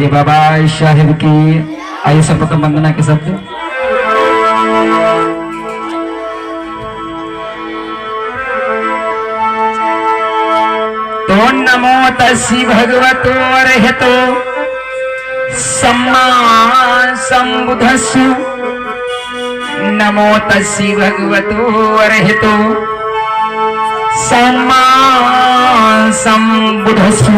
बोलिए बाबा साहिब की। आइए सर्वप्रथम वंदना के शब्द। तो नमो तस्सी भगवतो अर्हतो सम्मा संबुद्धस्सु। नमो तस्सी भगवतो अर्हतो सम्मा संबुद्धस्सु।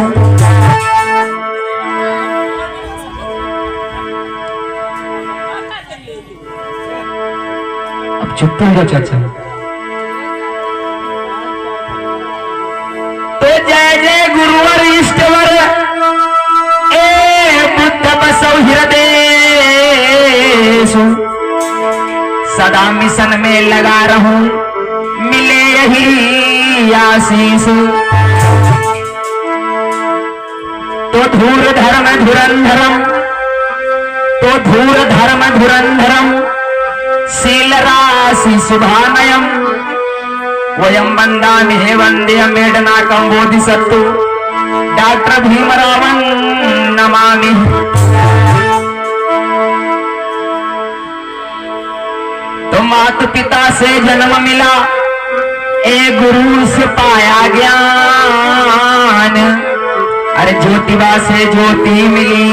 अब चुप हो जाओ चाचा। तो जय जय गुरुवर इष्टवर ए बुद्ध बसौ हृदय सदा मिशन में लगा रहूं मिले यही आशीष। तो धूर धर्म धुरंधरम तो धूर धर्म धुरंधरम शील राशि शुभानयम वयम वंदामि हे वंदे मेडनाकं बोधिसत्तु डॉक्टर भीमरावं नमामि। तो माता पिता से जन्म मिला ए गुरु से पाया ज्ञान। अरे ज्योतिबा से ज्योति मिली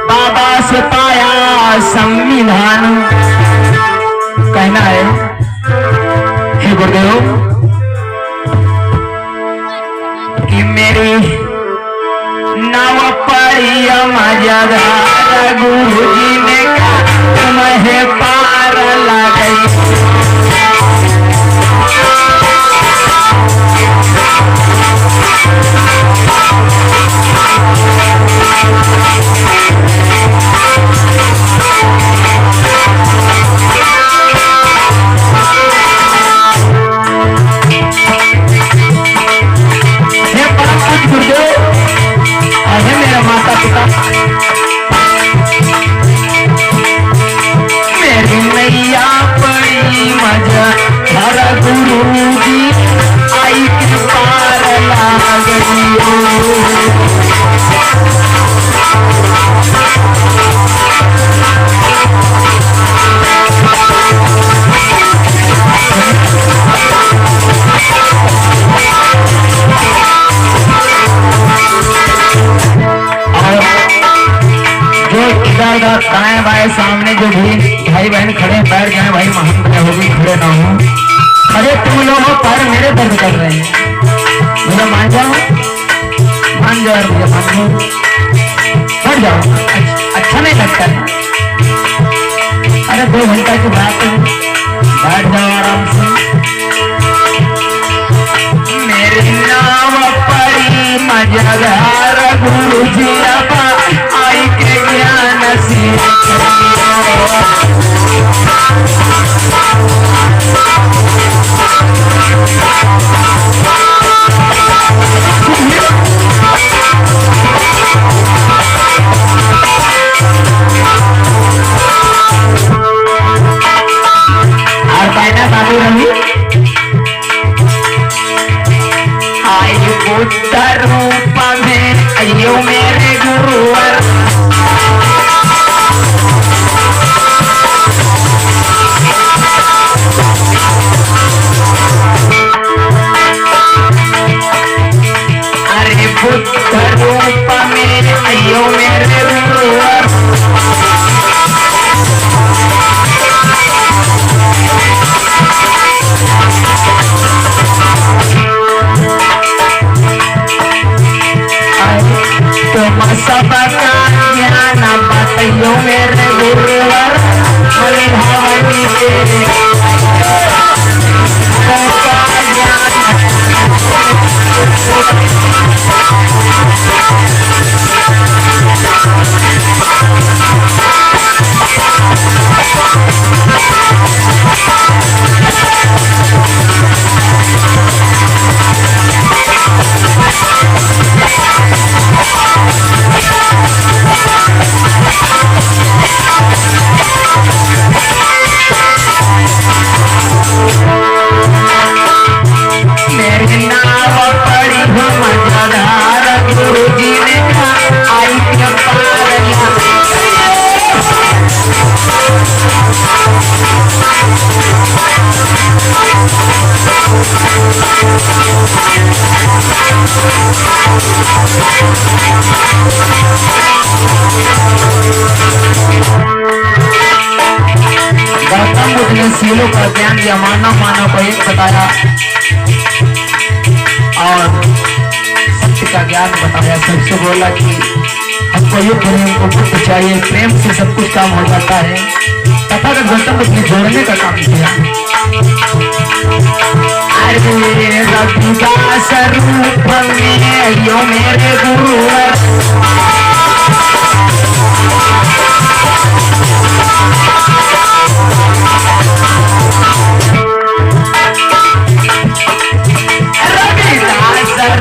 बाबा से पाया संविधान। कहना है हे गुरुदेव कि मेरी नाव पड़ी मजादार गुरु जी ने कहा तुम्हें पार लगी। मेरी नैया पड़ी मजा हर गुरु जी आई के पार लाग दाएं बाएं सामने जो भी भाई बहन खड़े बैठ जाए भाई महंत हो भी खड़े ना हो। खड़े तुम लोग पैर मेरे दर्द कर रहे हैं मुझे मान जाओ मुझे मान बैठ जाओ। अच्छा नहीं लगता है। अरे 2 घंटा की बात है बैठ जाओ आराम से। मेरी नाव पड़ी मजादार गुरु जी आई के ज्ञान और कहना बाबू रवि आई बुद्ध रूप में अयो मेरे गुरुवर। अरे बुद्ध रूप में अयो मेरे गुरुवर। तुम सबका ज्ञान बताइयो मेरे गुरुवर। हरि भवानी तेरे गुरु जी ने आई गौतम बुद्ध ने सीलों का ज्ञान दिया, मानव मानव को एक बताया और सत्य का ज्ञान बताया। सबसे बोला कि हमको ये प्रेम को बुद्ध चाहिए, प्रेम से सब कुछ काम हो जाता है। तथा गौतम बुद्ध ने जोड़ने का काम किया। अरे रघुदास रूप में यो मेरे गुरुवर,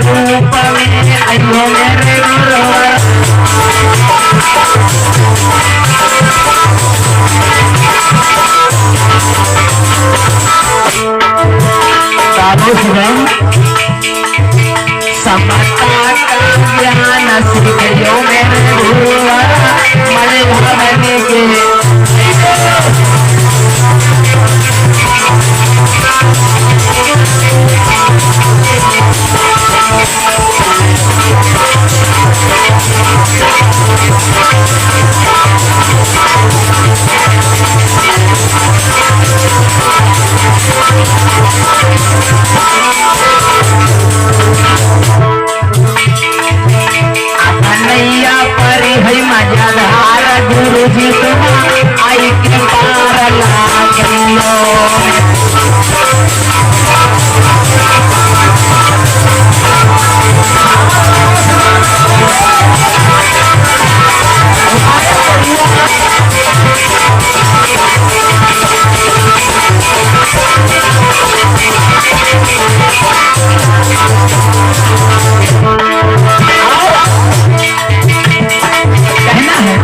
रूप में अयो मेरे गुरुवर, साधु शिवम समता का ज्ञान सिखायो मेरे गुरुवर, मरे भवने के गुरु जी तुम आई के पार लागलो। कहना है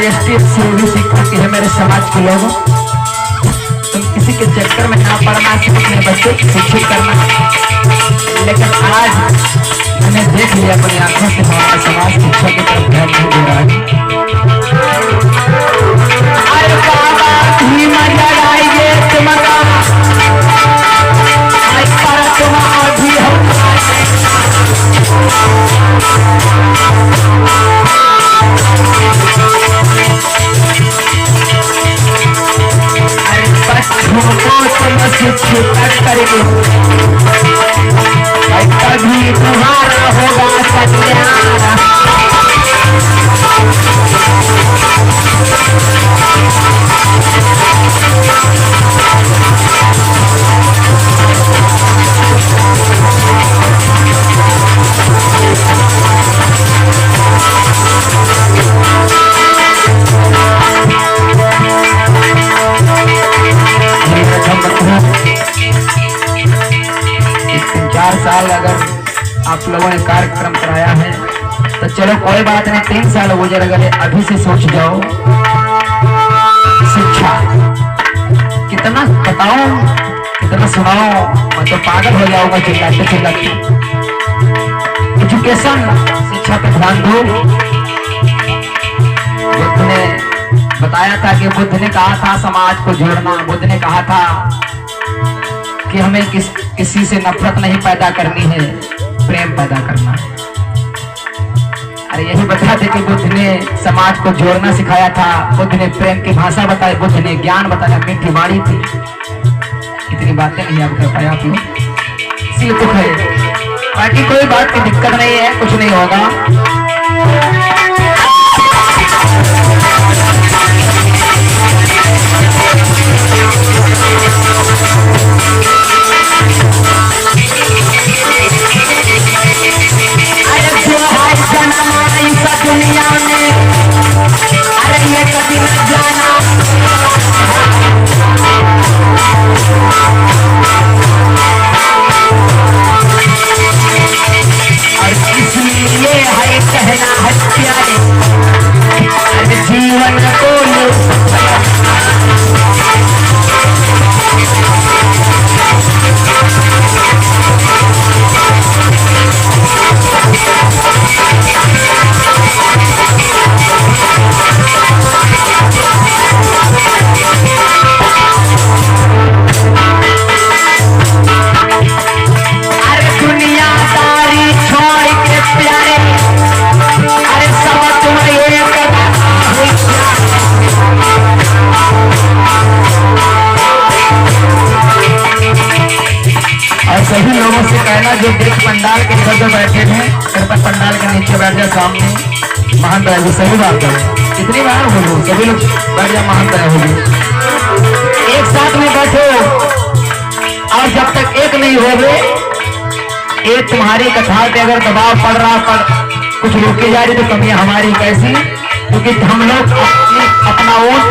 माजेस्टी शुरू सीखा कि है मेरे समाज के लोगों, तुम किसी के चक्कर में ना पड़ना, सिर्फ अपने बच्चे को शिक्षित करना। लेकिन आज मैंने देख लिया अपनी आंखों से हमारा समाज शिक्षा की तरफ ध्यान नहीं दे रहा है। अरे बाबा ही मजा आइए तुमका, तुम अभी हम शिक्षित करेंगे, तभी तुम्हारा होगा कल्याण। साल अगर आप लोगों ने कार्यक्रम कराया है तो चलो कोई बात नहीं, 3 साल गुजर गए, अभी से सोच जाओ शिक्षा कितना बताओ कितना सुनाओ, मैं तो पागल हो जाऊंगा चिल्लाते चिल्लाते। एजुकेशन शिक्षा पे ध्यान दो। बुद्ध ने बताया था कि बुद्ध ने कहा था समाज को जोड़ना, बुद्ध ने कहा था कि हमें किसी से नफरत नहीं पैदा करनी है, प्रेम पैदा करना है। अरे यही बताते कि बुद्ध ने समाज को जोड़ना सिखाया था, बुद्ध ने प्रेम की भाषा बताई, बुद्ध ने ज्ञान बताया, मीठी वाणी थी। इतनी बातें नहीं याद कर पाया आप लोग, इसलिए दुख है। बाकी कोई बात की दिक्कत नहीं है, कुछ नहीं होगा। दुनिया में अरे ये कभी न जाना, और इसलिए है कहना है प्यारे, अरे जीवन को सभी लोगों से कहना जो देख पंडाल के इधर जो बैठे हैं, कृपया पंडाल के नीचे बैठ जाए, सामने महंत रहे, सही बात है। कितनी बार बोलो, सभी लोग बैठ जाए, महंत रहे होगी, एक साथ में बैठो। और जब तक एक नहीं होगे, एक तुम्हारी कथा पे अगर दबाव पड़ रहा पर कुछ रोके जा रही तो कमियां हमारी कैसी, क्योंकि हम लोग अपना वोट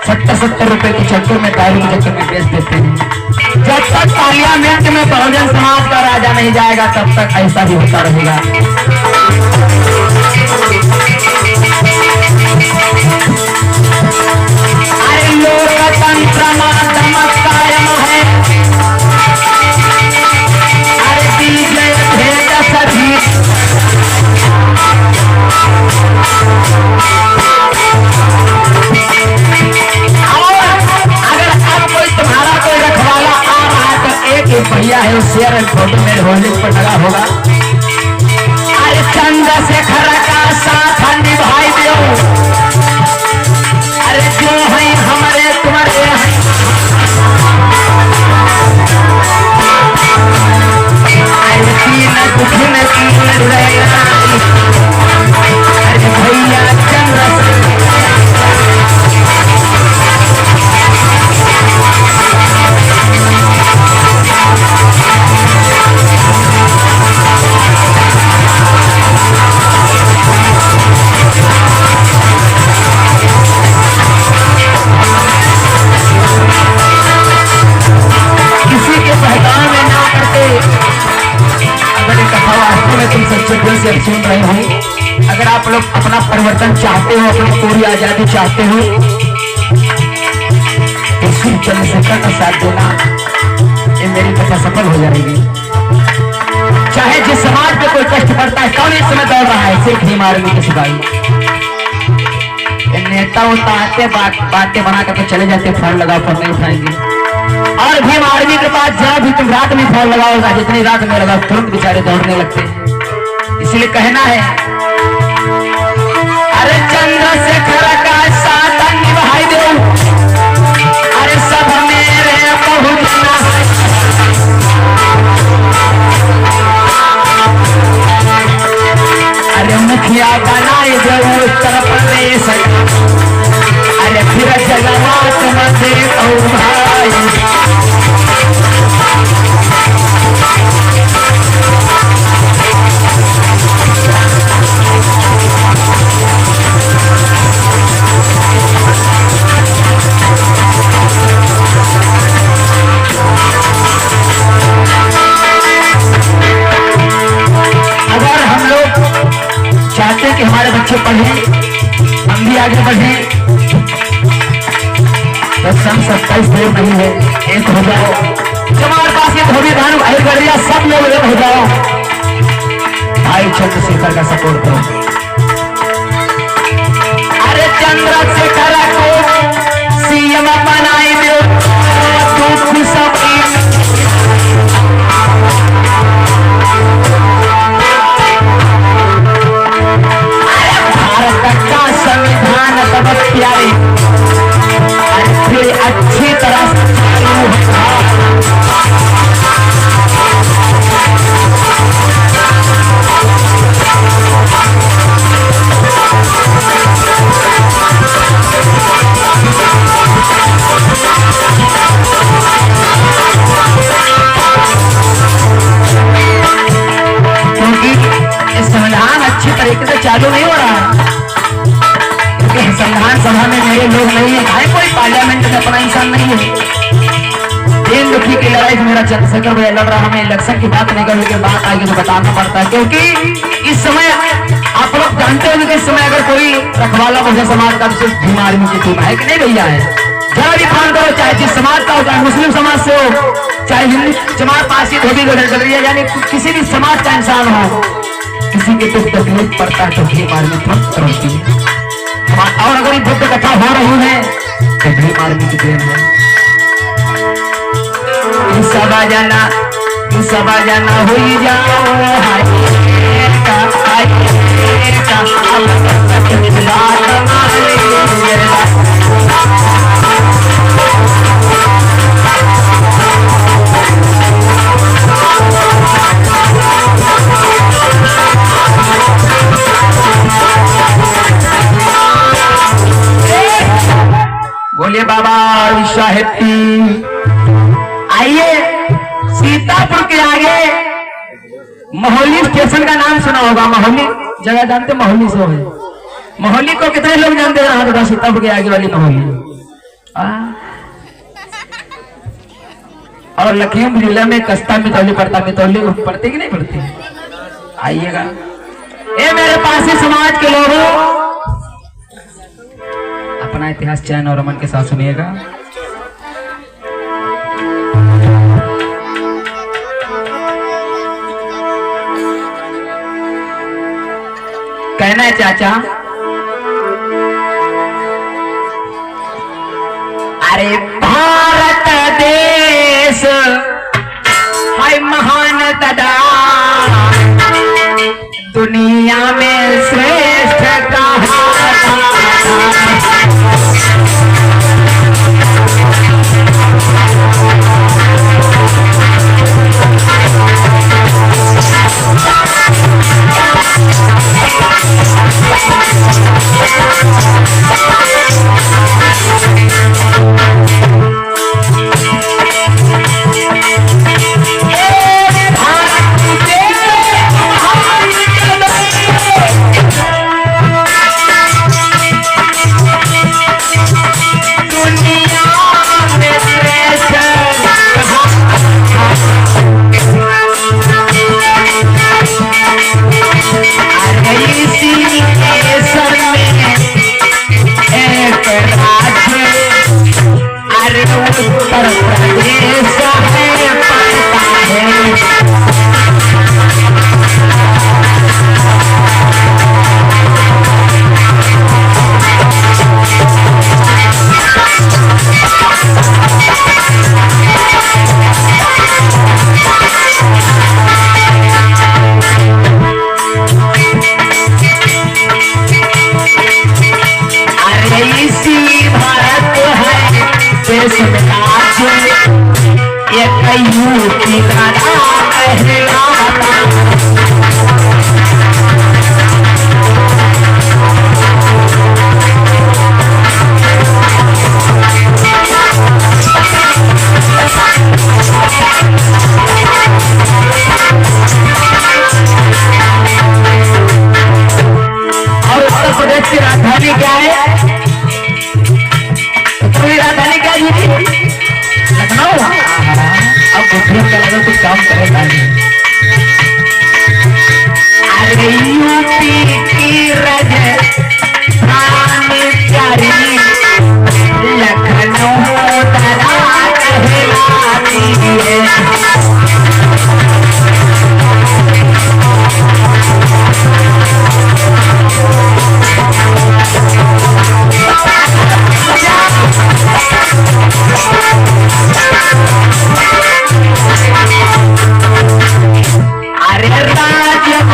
70-70 रुपए के चक्कर में, दारू के चक्कर में बेच देते हैं। जब तक पार्लियामेंट में बहुजन समाज का राजा नहीं जाएगा तब तक ऐसा ही होता रहेगा। अरे लोकतंत्र कायम है, अरे विजय भेद सभी, भैया है उस शेयर फोटो मेरे होल्डिंग पर लगा होगा। अरे चंद्रशेखर का साथ निभाई दो, अरे जो है हमारे तुम्हारे अरे भैया चंद्रशेखर तुम सच्चे दिल से सुन रहे हो अगर आप लोग अपना परिवर्तन चाहते हो, अपनी पूरी आजादी चाहते हो, तो शिव चंद्रशेखर का साथ देना, ये मेरी कथा सफल हो जाएगी। चाहे जिस समाज पे कोई कष्ट पड़ता है, कौन इस समय दौड़ रहा है? सिर्फ भीम आर्मी के सिपाही। नेता होता आते बातें बना कर तो चले जाते, फोन लगाओ फोन नहीं उठाएंगे। और भीम आर्मी के पास जरा भी तुम रात में फोन लगाओगा, जितनी रात में लगाओ तुरंत बेचारे दौड़ने लगते हैं। इसलिए कहना है, अरे चंद्रशेखर का साथ निभाई दो, अरे सब मेरे बहुजना, अरे मुखिया बनाए दो उत्तर प्रदेश, अरे फिर जगन्नाथ मंदिर भाई। कि हमारे बच्चे पढ़े, हम भी आगे बढ़े, तो सन 27 दूर नहीं है। एक हो जाओ, हमारे पास ये धोबी भानु भाई गरिया सब लोग एक हो जाओ, भाई चंद्रशेखर का सपोर्ट करो। अरे चंद्रशेखर को सीएम बनाई दो, तू सब संविधान तब प्यारे, फिर अच्छी तरह से क्योंकि संविधान अच्छी तरीके से चालू नहीं हो रहा है। संविधान सभा में मेरे लोग नहीं है, कोई पार्लियामेंट में अपना इंसान नहीं है। दीन दुखी की लड़ाई में मेरा चंद्रशेखर भैया लड़ रहा, हमें इलेक्शन की बात नहीं करने के बाद आगे तो बताना पड़ता है, क्योंकि इस समय आप लोग जानते हो कि इस समय अगर कोई रखवाला मुझे समाज का सिर्फ भीम आर्मी की टीम है कि नहीं भैया है। जरा भी फोन करो, चाहे जिस समाज का हो, चाहे मुस्लिम समाज से हो, चाहे हिंदू समाज, पासी धोबी गडरिया, यानी किसी भी समाज का इंसान हो, किसी के दुख तकलीफ पड़ता है तो भीम आर्मी तुरंत पहुंचती है। और अगर युद्ध कथा हो रही है तो भीम आर्मी की देन है। सब जना हुई जाओ, बोलिए बाबा साहेब की। आइए सीतापुर के आगे मोहली स्टेशन का नाम सुना होगा, मोहली जगह जानते, मोहली से है। मोहली को कितने लोग जानते हैं? हाथ उठा, सीतापुर के आगे वाली मोहली। और लखीमपुर जिला में कस्ता मितौली पड़ता, मितौली पड़ती कि नहीं पड़ती? आइएगा। ये मेरे पासी समाज के लोगों, अपना इतिहास चैन और रमन के साथ सुनिएगा। कहना है चाचा, अरे भारत देश है महान दादा, दुनिया में श्रेष्ठ कहा।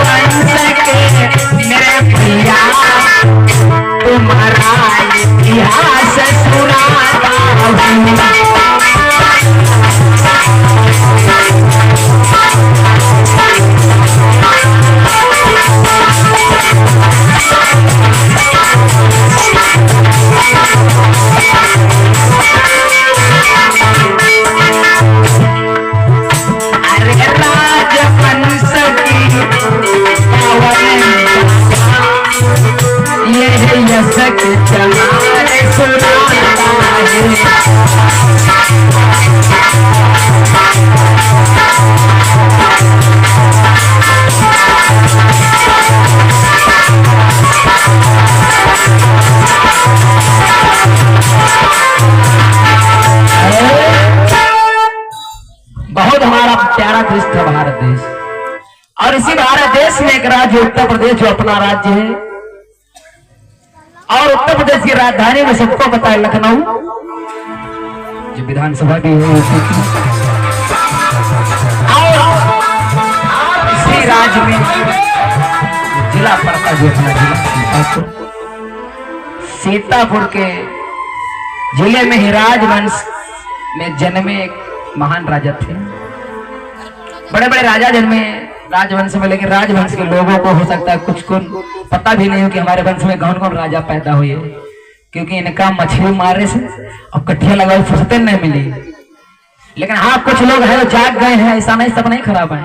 राजवंश के मेरे भैया तुम्हारा इतिहास सुनाता हूँ। बहुत हमारा प्यारा देश था भारत देश, और इसी भारत देश में एक राज्य उत्तर प्रदेश जो अपना राज्य है, और उत्तर प्रदेश की राजधानी में सबको पता है लखनऊ, जो विधानसभा भी है और इसी राज्य में जिला पड़ता जो अपना जिला सीतापुर के जिले में ही राजवंश में जन्मे एक महान राजा थे। बड़े बड़े राजा जन्मे राजवंश में, लेकिन राजवंश के लोगों को हो सकता है कुछ को पता भी नहीं हो कि हमारे वंश में कौन कौन राजा पैदा हुए, क्योंकि इनका मछली मारने से और कट्ठिया लगाए फुर्सतें नहीं मिली। लेकिन हाँ कुछ लोग हैं जो जाग गए हैं, ऐसा नहीं सब नहीं खराब है।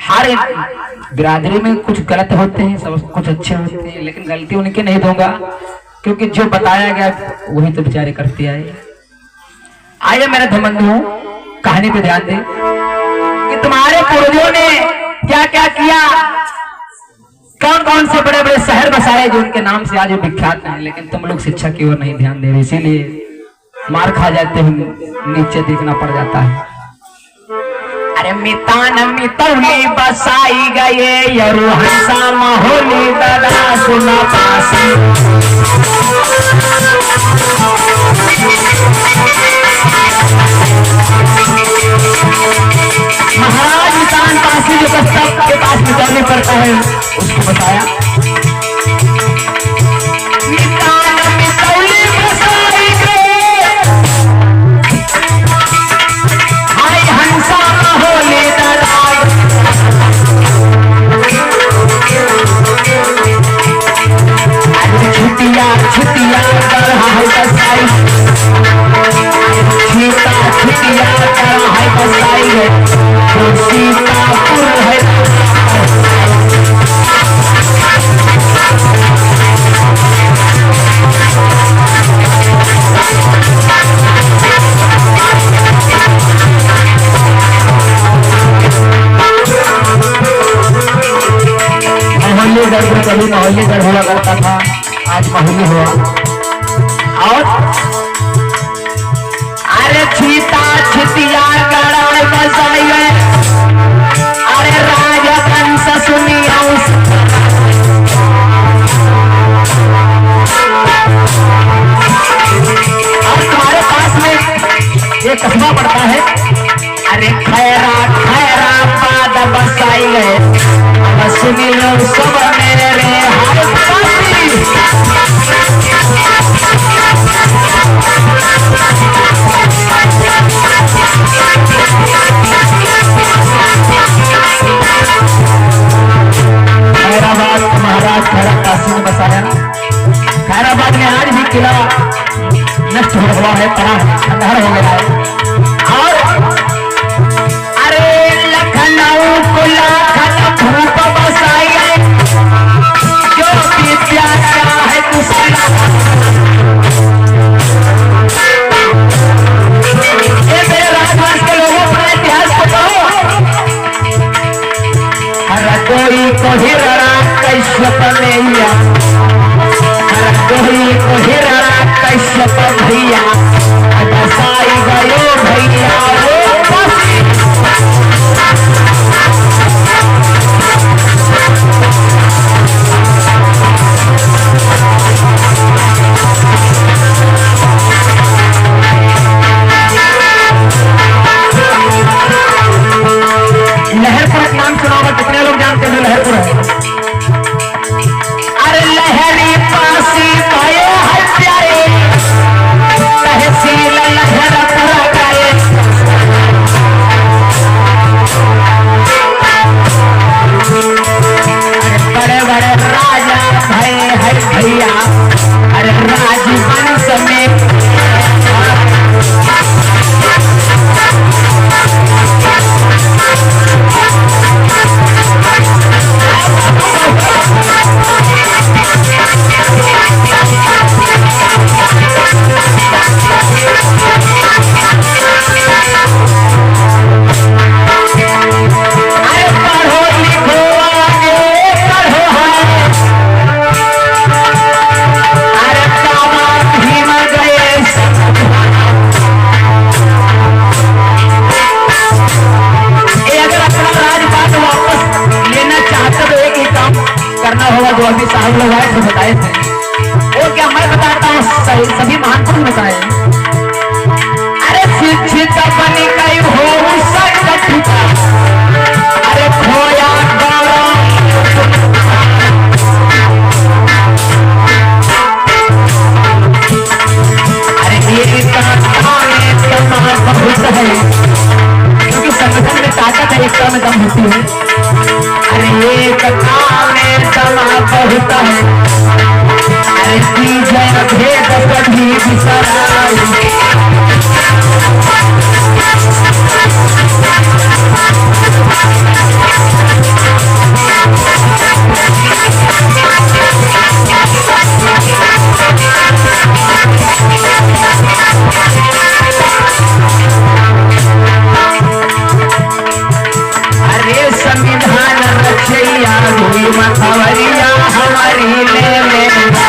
हर एक बिरादरी में कुछ गलत होते हैं, सब कुछ अच्छे होते हैं, लेकिन गलती उनकी नहीं दूंगा, क्योंकि जो बताया गया वही तो बेचारे करते आए। आइए मेरे धमंधु कहानी पे ध्यान दें कि तुम्हारे पूर्वजों ने क्या क्या किया, कौन कौन से बड़े बड़े शहर बसाए जो उनके नाम से आज विख्यात हैं, लेकिन तुम लोग शिक्षा की ओर नहीं ध्यान दे रहे, इसीलिए मार खा जाते हैं, नीचे देखना पड़ जाता है। अरे मितान मितौली बसाई गए यरु हंसा महोली दादा सुना पासी। महाराज मितान पासी जो कस्तक के पास मितौली पड़ता है उसको बताया मितान मितौली बसाई गए हाय हंसा महोली दादा। छुटिया छुटिया कर है बसाई, छीता छुटिया कर है बसाई है, तो सीतापुर है। मोहल्लेदार को कभी मोहल्लेदार हुआ करता था, आज मोहल्ले हुआ। और अरे छीता छितिया गड़ा बसाई है, अरे राजवंश सुनिया और तुम्हारे पास में एक कस्बा पड़ता है, अरे खैरा खैरा बाद बसाई है, सुनी लो सब मेरे हाय पासी। खैराबाद महाराज खैरा काशी ने बसाया। खैराबाद में आज भी किला नष्ट हो गया है, खंडहर हो गया है। और अरे लखनऊ को लाखन भूप बसाई है, जो विद्या का है दूसरा। ये मेरे राजवंश के लोगों अपना इतिहास बताओ। हर कोई को हिरड़ा कश्यप मैया, हर कोई को हिरड़ा कश्यप भैया, बसाई गयो भैया वो पासी। लहर पर नाम सुना होगा, कितने लोग जानते जो अभी साहब लोग आए थे बताए थे, वो क्या मैं बताता हूँ, सभी महान पुरुष बताए। अरे शिक्षित बनी कई हो संगठित, अरे खोया अरे बहुत है, क्योंकि संगठन में ताकत है, एकता में दम होती है। अरे एकता में दम बहुत है, अरे की जय भेद कभी बिसराई। अरे संविधान रखैया हुई मथवरिया हमारी ले लेगा।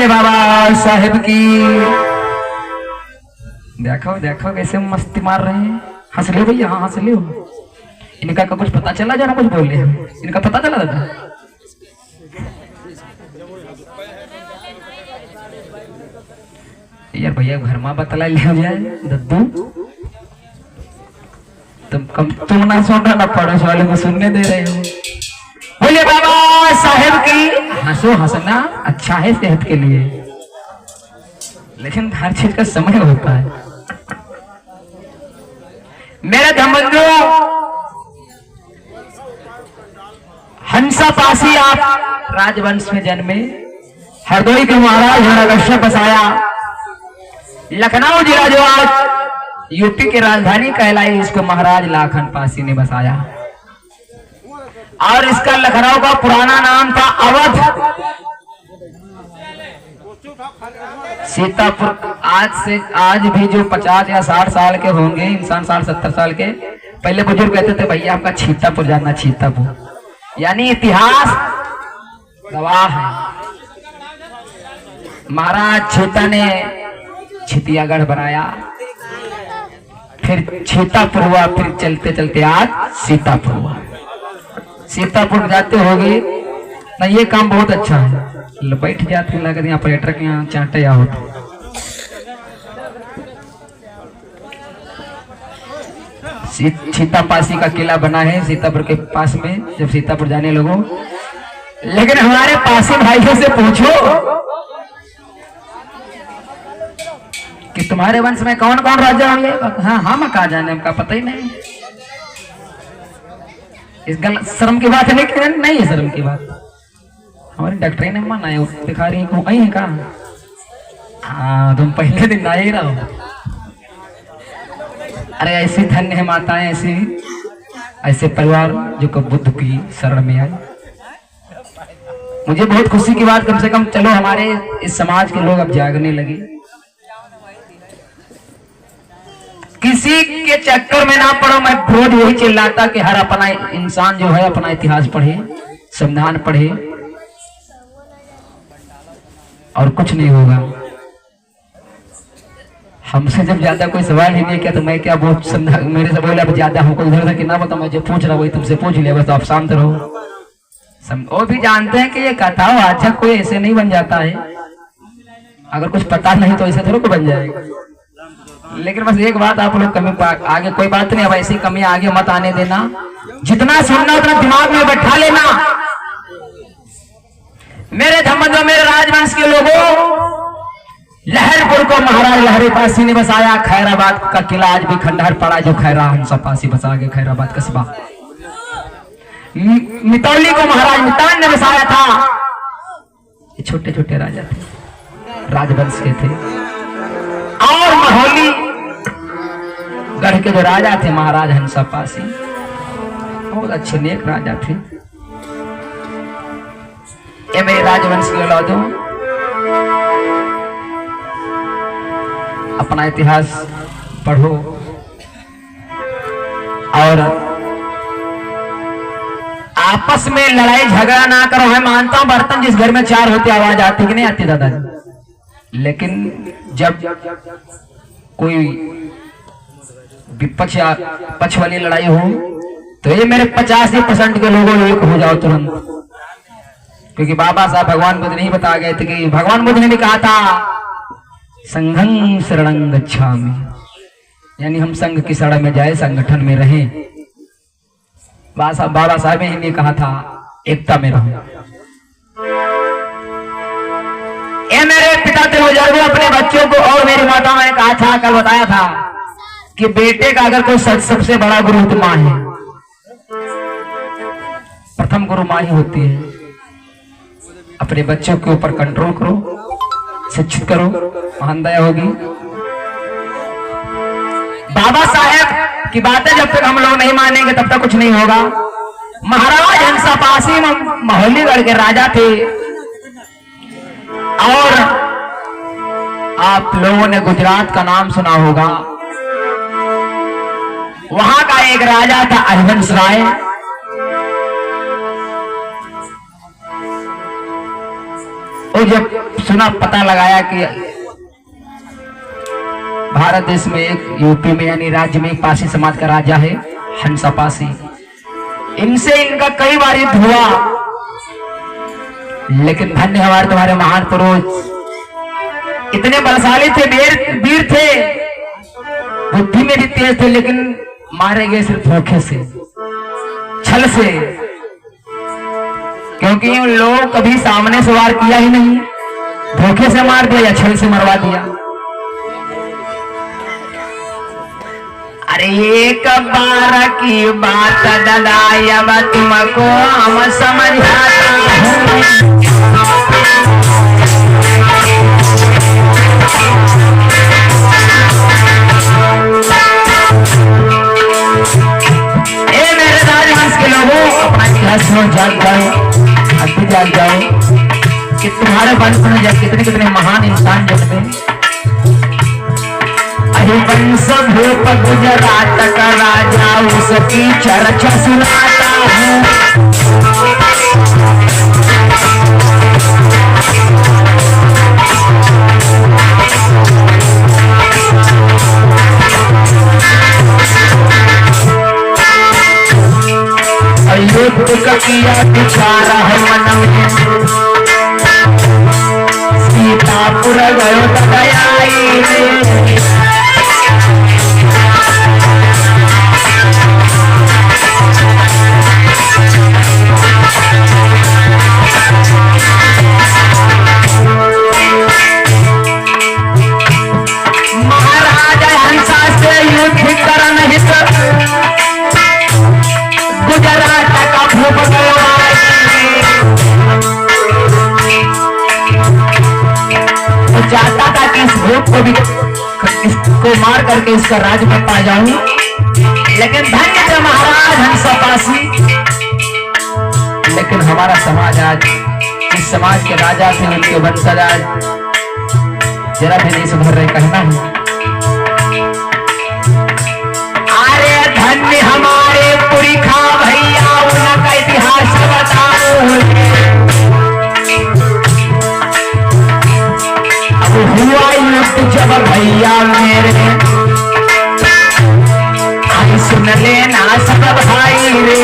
बाबा साहेब की। देखो देखो कैसे मस्ती मार रहे हैं। हंस लो भैया, हाँ हंस लो। इनका का कुछ पता चला, जरा कुछ बोले, इनका पता चला दादा? यार भैया घर में बतला लिया जाए दद्दू, तुम ना सुन रहा ना पड़ोस वाले को सुनने दे रहे हो। बोले बाबा साहेब की। हंसो, हंसना अच्छा है सेहत के लिए, लेकिन हर चीज का समय होता है। मेरे धर्मजो हंसा पासी आप राजवंश में जन्मे, हरदोई के महाराज हरगश्य बसाया। लखनऊ जिला जो आज यूपी की राजधानी कहलाई, इसको महाराज लाखन पासी ने बसाया। और इसका लखनऊ का पुराना नाम था अवध। सीतापुर आज भी जो 50 या 60 साल के होंगे इंसान, 60-70 साल के, पहले बुजुर्ग कहते थे भैया आपका छीतापुर जाना, छीतापुर। यानी इतिहास गवाह है। महाराज छीता ने छितियागढ़ बनाया, फिर छीतापुर हुआ, फिर चलते चलते आज सीतापुर हुआ। सीतापुर जाते होगे ना, ये काम बहुत अच्छा है। बैठ जाते लगे यहाँ पर्यटक यहाँ चाटे या होते। सीतापासी का किला बना है सीतापुर के पास में, जब सीतापुर जाने लोगों। लेकिन हमारे पासी भाइयों से पूछो कि तुम्हारे वंश में कौन कौन राजा होंगे? हाँ हम कहा जाने, हमका पता ही नहीं। इस गलत शर्म की बात है, लेकिन नहीं है शर्म की बात। हमारी डॉक्टरी ने माना है, दिखा रही है आई है कहा। हाँ तुम पहले दिन आ ही रहो। अरे ऐसी धन्य है माताएं, ऐसे परिवार जो कब बुद्ध की शरण में आए। मुझे बहुत खुशी की बात, कम से कम चलो हमारे इस समाज के लोग अब जागने लगे। किसी के चक्कर में ना पड़ो। मैं रोज यही चिल्लाता कि हर अपना इंसान जो है अपना इतिहास पढ़े, संविधान पढ़े, और कुछ नहीं होगा। हमसे जब ज्यादा कोई सवाल ही नहीं किया तो मैं क्या वो समझा, मेरे से बोला ज्यादा हमको इधर उधर कितना पता, मैं जो पूछ रहा वही तुमसे पूछ लिया, बस आप शांत रहो। वो भी जानते हैं कि ये कथा वाचक कोई ऐसे नहीं बन जाता है, अगर कुछ पता नहीं तो ऐसे थोड़ा को बन जाएगा। लेकिन बस एक बात आप लोग कमी आगे कोई बात नहीं, अब ऐसी कमी आगे मत आने देना, जितना सुनना उतना दिमाग में बैठा लेना। मेरे धम्मजों, मेरे राजवंश के लोगों, लहरपुर को महाराज लहरे पासी ने बसाया, खैराबाद का किला आज भी खंडहर पड़ा जो खैरा हंसा पासी बसा गए, खैराबाद कस्बा। मितौली को महाराज मितान ने बसाया था। ये छोटे छोटे राजा थे, राजवंश के थे। और महोली गढ़ के जो राजा थे महाराज हंसा पासी, बहुत अच्छे नेक राजा थे। ये मेरे राजवंश के औलादों, अपना इतिहास पढ़ो और आपस में लड़ाई झगड़ा ना करो। मैं मानता हूं बर्तन जिस घर में चार होते आवाज आती कि नहीं आती दादाजी, लेकिन जब कोई विपक्ष या पक्ष वाली लड़ाई हो तो ये मेरे 85% के लोगों एक हो जाओ तुरंत, क्योंकि बाबा साहब भगवान बुद्ध नहीं बता गए थे कि भगवान बुद्ध ने भी कहा था संघं शरणं गच्छामि, यानी हम संघ की शरण में जाए, संगठन में रहें। बाबा साहब ने कहा था एकता में रहो। ये मेरे पिता थे बुजुर्गों, अपने बच्चों को और मेरी माता ने कहा था, कल बताया था कि बेटे का अगर कोई सबसे बड़ा गुरु तो मां है, प्रथम गुरु मां ही होती है। अपने बच्चों के ऊपर कंट्रोल करो, शिक्षित करो, महान दया होगी। बाबा साहेब की बातें जब तक हम लोग नहीं मानेंगे तब तक कुछ नहीं होगा। महाराज हंसा पासी महोलीगढ़ के राजा थे, और आप लोगों ने गुजरात का नाम सुना होगा। वहां का एक राजा था हरिवंश राय। और जब सुना, पता लगाया कि भारत देश में एक यूपी में यानी राज्य में एक पासी समाज का राजा है हंसा पासी, इनसे इनका कई बार युद्ध हुआ, लेकिन धन्य हमारे तुम्हारे महान पुरुष इतने बलशाली थे, वीर थे, बुद्धि में भी तेज थे, लेकिन मारे गए सिर्फ धोखे से, छल से, क्योंकि उन लोगों कभी सामने से वार किया ही नहीं, धोखे से मार दिया या छल से मरवा दिया। अरे एक बार की बात दादा तुमको हम समझाता हूँ। मेरे राजवंश के लोगों, अपना इतिहास जान जाओ, अभी जान जाओ कि तुम्हारे वंश में जब कितने कितने महान इंसान जन्मे। हरिवंश भूप गुजरात का राजा, उसकी चर्चा सुनाता हूँ। युद्ध का किया विचार है मन में, सीतापुर गयो दयाई रे। महाराजा हंसा से युद्ध करन हित, गुजरात का भूप गयो। चाहता था कि इस भूप को भी इसको मार करके इसका राज में पा जाऊं, लेकिन धन्य थे महाराज हंसा पासी। लेकिन हमारा समाज आज, इस समाज के राजा थे, उनके वंशज आज जरा भी नहीं सुधर रहे, कहना है। अरे धन्य हमारे पुरखा भैया, उनका इतिहास बताओ। अब हुआ युद्ध जब भैया मेरे, आई सुन लेना सब भाई रे।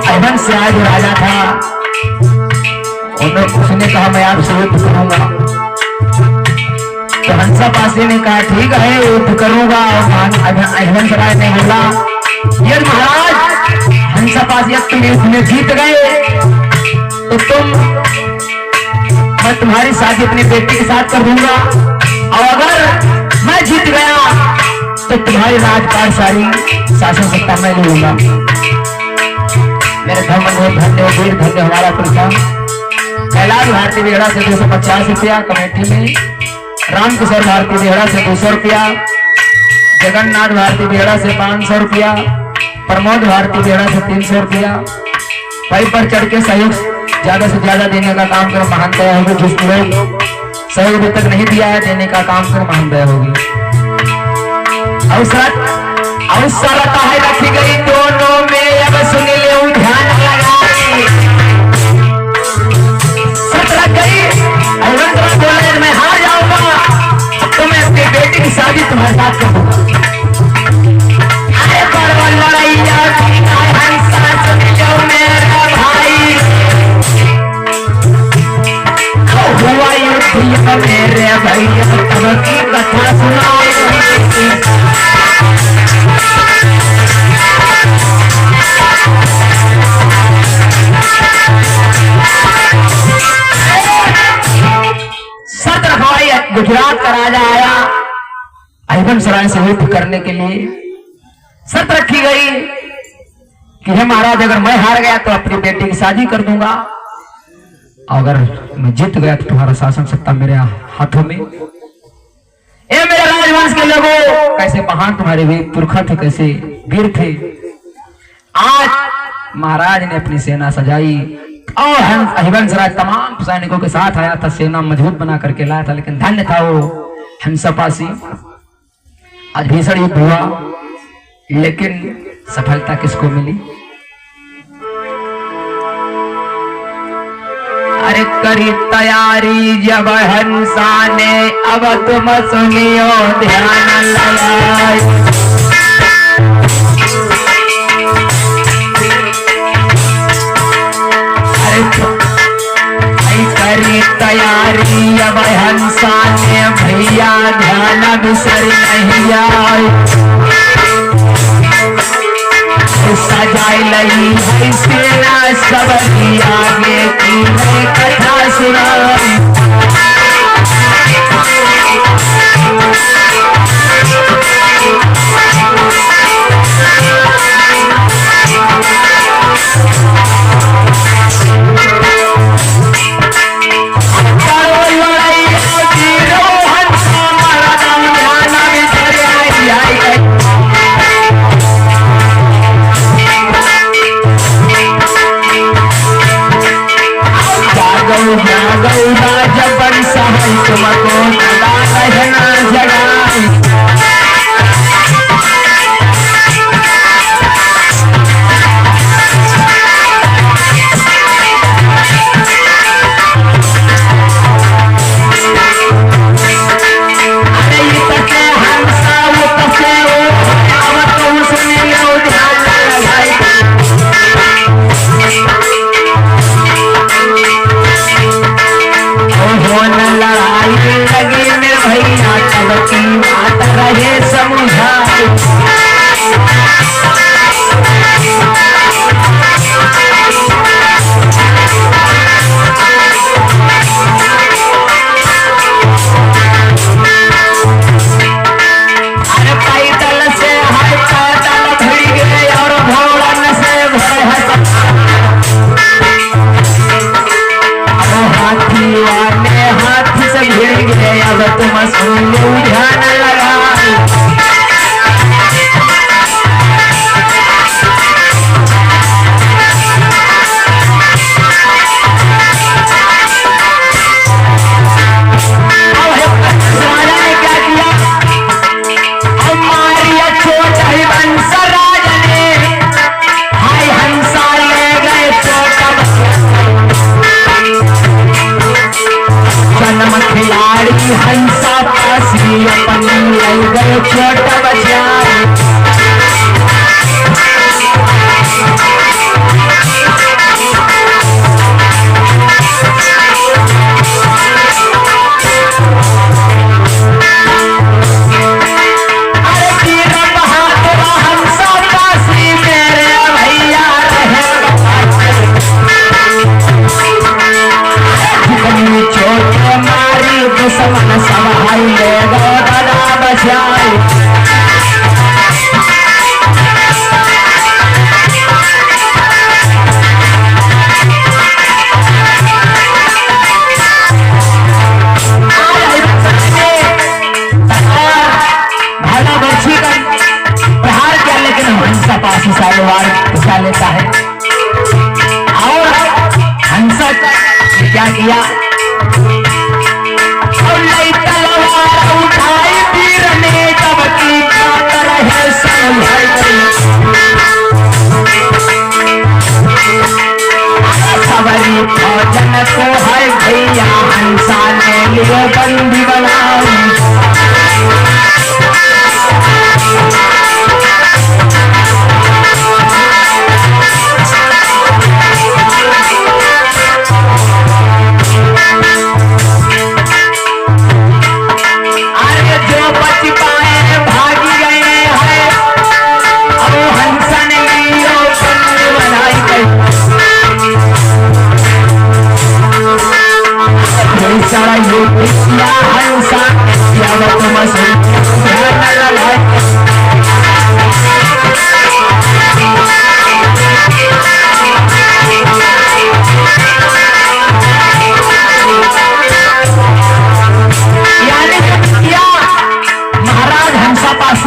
अहमद सिराज राजा था, उसने कहा मैं आपसे युद्ध करूंगा। तो हंसा पासी ने कहा ठीक है युद्ध करूंगा। अहमद सिराज ने बोला ये महाराज हंसा पासी अब तुम युद्ध में जीत गए तो मैं तुम्हारी शादी अपनी बेटी के साथ कर दूंगा, और अगर मैं जीत गया तो तुम्हारी राजपाट सारी शासन सत्ता मैं ले लूंगा। मेरे धर्म बहुत धन्य वीर धन्य हमारा प्रथम कैलाश भारती बिहड़ा से 250 रुपया कमेटी में, रामकिशोर भारती बिहड़ा से 200 रुपया, जगन्नाथ भारती बिहड़ा से 500 रुपया, प्रमोद भारती बिहड़ा से 300 रुपया। भाई पर चढ़ के सहयोग ज्यादा से ज्यादा देने का काम कर, महान दया होगी। जिस लोग सहयोग अभी तक नहीं दिया है देने का काम कर, महान दया होगी। अवसर रखी गई दोनों में, अब सुन ले ध्यान लगाई। सत्र गई बोले मैं हार जाऊंगा तो मैं अपनी बेटी की शादी तुम्हारे साथ कर दूंगा। अरे परवल लड़ाइया मेरा भाई, हुआ युद्ध मेरे भैया तब की कथा सुनाई। गुजरात का राजा आया अहिबन सराय से युद्ध करने के लिए। शर्त रखी गई कि हे महाराज अगर मैं हार गया तो अपनी बेटी की शादी कर दूंगा, अगर मैं जीत गया तो तुम्हारा शासन सत्ता मेरे हाथों में। ए मेरे राजवंश के लोगों, कैसे महान तुम्हारे वीर पुरखा थे, कैसे वीर थे। आज महाराज ने अपनी सेना सजाई और हरिवंश राज तमाम सैनिकों के साथ आया था, सेना मजबूत बना करके लाया था। लेकिन धन्य था वो हंसपासी। आज भीषण युद्ध हुआ लेकिन सफलता किसको मिली? अरे करी तैयारी जब हंसा ने, अब तुम सुनियो ध्यान लगाए। करी तैयारी अब हंसा ने, भैया ध्यान बिसर नहीं आए। सजाई लई है सेना सब आगे की कथा सुनाई। हंसा पासी अपनी आई गए छोटा बच्चा दुश्मन सवाई ले गो दादा बचाई भाला बर्छी का प्रहार किया लेकिन हंसा पासी सालोवार दिशा लेता है और हंसा क्या किया उठाई तीर ने कब की कातर है सवरी भोजन को है भैया हंसा ने लिए बंदी बनाई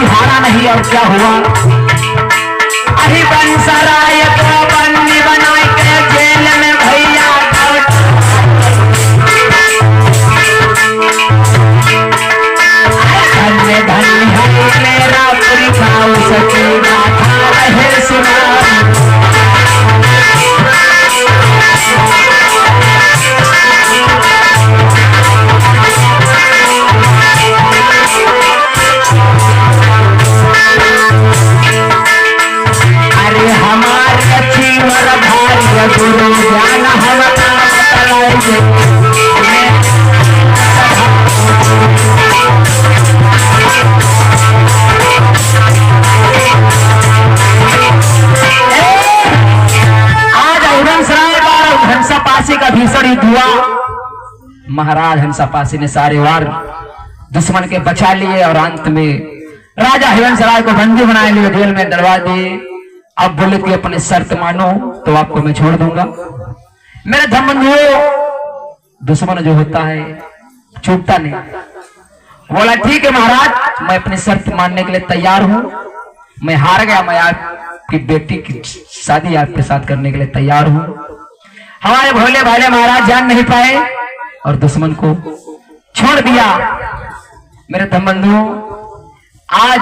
हारा नहीं और क्या हुआ हरिवंशराय को बंदी बनाए के जेल में भैया धन्य धन्य है मेरा पूरी खाऊ सके गाथा रहे सुना गुरु ज्ञान आज हरिवंशराय का हंसा पासी का भीषण युद्ध हुआ। महाराज हंसा पासी ने सारे वार दुश्मन के बचा लिए और अंत में राजा हरिवंशराय को बंदी बनाए लिए जेल में डलवा दिए। अब बोले कि अपने शर्त मानो तो आपको मैं छोड़ दूंगा। मेरे धर्मबंधुओं दुश्मन जो होता है छूटता नहीं। बोला ठीक है महाराज मैं अपनी शर्त मानने के लिए तैयार हूं। मैं हार गया, मैं आपकी बेटी की शादी आपके साथ करने के लिए तैयार हूं। हमारे भोले भाले महाराज जान नहीं पाए और दुश्मन को छोड़ दिया। मेरे धर्मबंधुओं आज